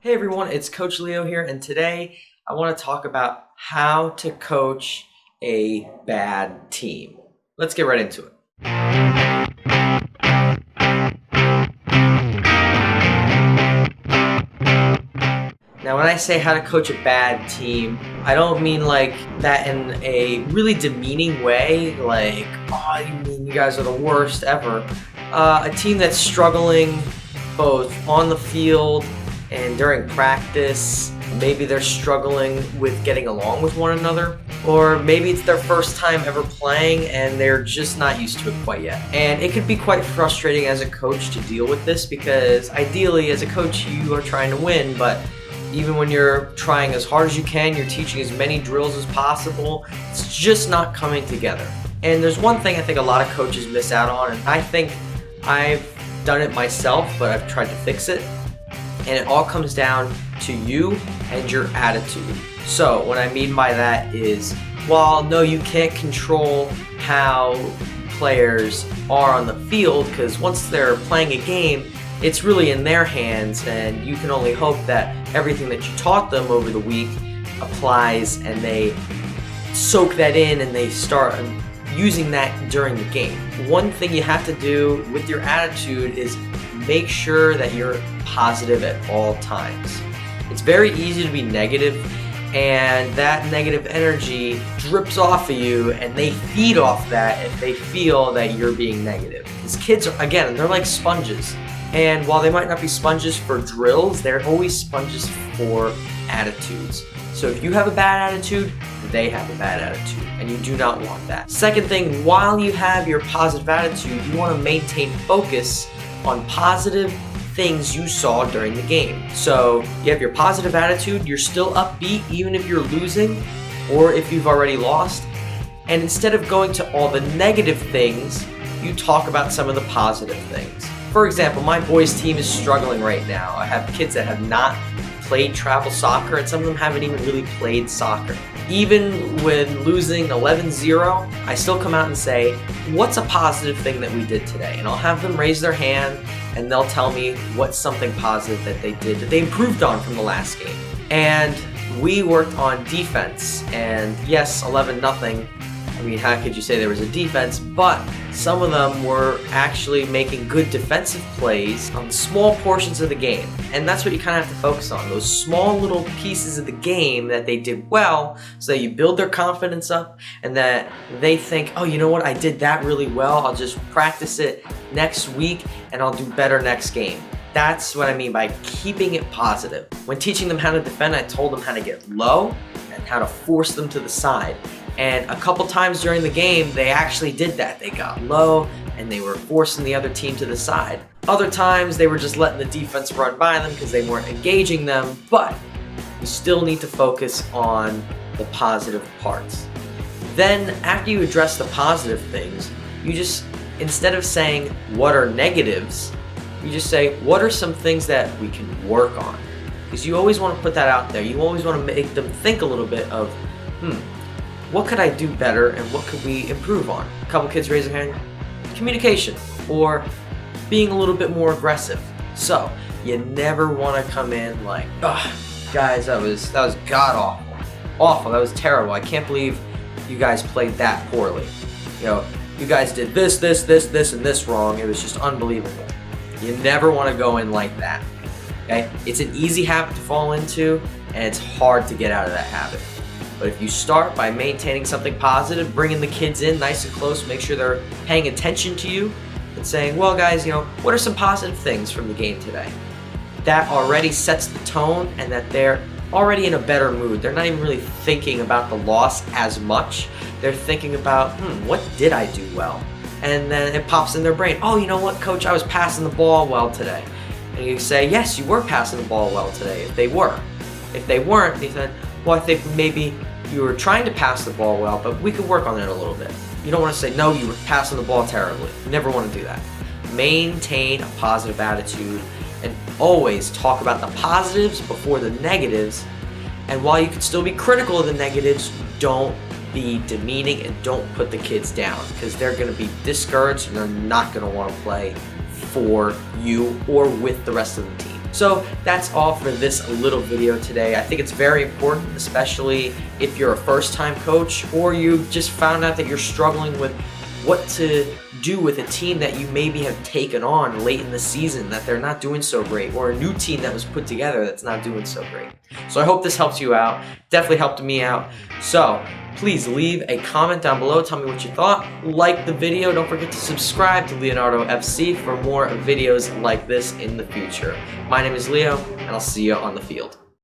Hey everyone, it's Coach Leo here, and today I want to talk about how to coach a bad team. Let's get right into it. Now, when I say how to coach a bad team, I don't mean like that in a really demeaning way, like, oh, you mean you guys are the worst ever. A team that's struggling both on the field and during practice. Maybe they're struggling with getting along with one another, or maybe it's their first time ever playing and they're just not used to it quite yet. And it could be quite frustrating as a coach to deal with this because ideally as a coach you are trying to win, but even when you're trying as hard as you can, you're teaching as many drills as possible, it's just not coming together. And there's one thing I think a lot of coaches miss out on, and I think I've done it myself, but I've tried to fix it. And it all comes down to you and your attitude. So what I mean by that is, while no, you can't control how players are on the field, because once they're playing a game, it's really in their hands, and you can only hope that everything that you taught them over the week applies and they soak that in and they start using that during the game. One thing you have to do with your attitude is make sure that you're positive at all times. It's very easy to be negative, and that negative energy drips off of you and they feed off that if they feel that you're being negative. These kids, again, they're like sponges. And while they might not be sponges for drills, they're always sponges for attitudes. So if you have a bad attitude, they have a bad attitude, and you do not want that. Second thing, while you have your positive attitude, you want to maintain focus on positive things you saw during the game. So you have your positive attitude, you're still upbeat even if you're losing or if you've already lost. And instead of going to all the negative things, you talk about some of the positive things. For example, my boys team is struggling right now. I have kids that have not played travel soccer, and some of them haven't even really played soccer. Even when losing 11-0, I still come out and say, what's a positive thing that we did today? And I'll have them raise their hand and they'll tell me what's something positive that they did, that they improved on from the last game. And we worked on defense, and yes, 11-0. I mean, how could you say there was a defense? But some of them were actually making good defensive plays on small portions of the game. And that's what you kind of have to focus on, those small little pieces of the game that they did well, so that you build their confidence up and that they think, oh, you know what, I did that really well. I'll just practice it next week and I'll do better next game. That's what I mean by keeping it positive. When teaching them how to defend, I told them how to get low and how to force them to the side. And a couple times during the game, they actually did that. They got low and they were forcing the other team to the side. Other times, they were just letting the defense run by them because they weren't engaging them, but you still need to focus on the positive parts. Then, after you address the positive things, you just, instead of saying, what are negatives, you just say, what are some things that we can work on? Because you always want to put that out there. You always want to make them think a little bit of, what could I do better and what could we improve on? A couple kids raising their hand. Communication, or being a little bit more aggressive. So you never want to come in like, guys, that was god awful. Awful, that was terrible. I can't believe you guys played that poorly. You know, you guys did this, and this wrong. It was just unbelievable. You never want to go in like that. Okay? It's an easy habit to fall into, and it's hard to get out of that habit. But if you start by maintaining something positive, bringing the kids in nice and close, make sure they're paying attention to you, and saying, well, guys, what are some positive things from the game today? That already sets the tone, and that they're already in a better mood. They're not even really thinking about the loss as much. They're thinking about, what did I do well? And then it pops in their brain, oh, you know what, coach, I was passing the ball well today. And you say, yes, you were passing the ball well today, if they were. If they weren't, they said, well, I think maybe you were trying to pass the ball well, but we could work on it a little bit. You don't want to say, no, you were passing the ball terribly. You never want to do that. Maintain a positive attitude and always talk about the positives before the negatives. And while you can still be critical of the negatives, don't be demeaning and don't put the kids down, because they're going to be discouraged and they're not going to want to play for you or with the rest of the team. So that's all for this little video today. I think it's very important, especially if you're a first-time coach or you just found out that you're struggling with what to do with a team that you maybe have taken on late in the season that they're not doing so great, or a new team that was put together that's not doing so great. So I hope this helps you out. Definitely helped me out. So please leave a comment down below. Tell me what you thought. Like the video. Don't forget to subscribe to Leonardo FC for more videos like this in the future. My name is Leo, and I'll see you on the field.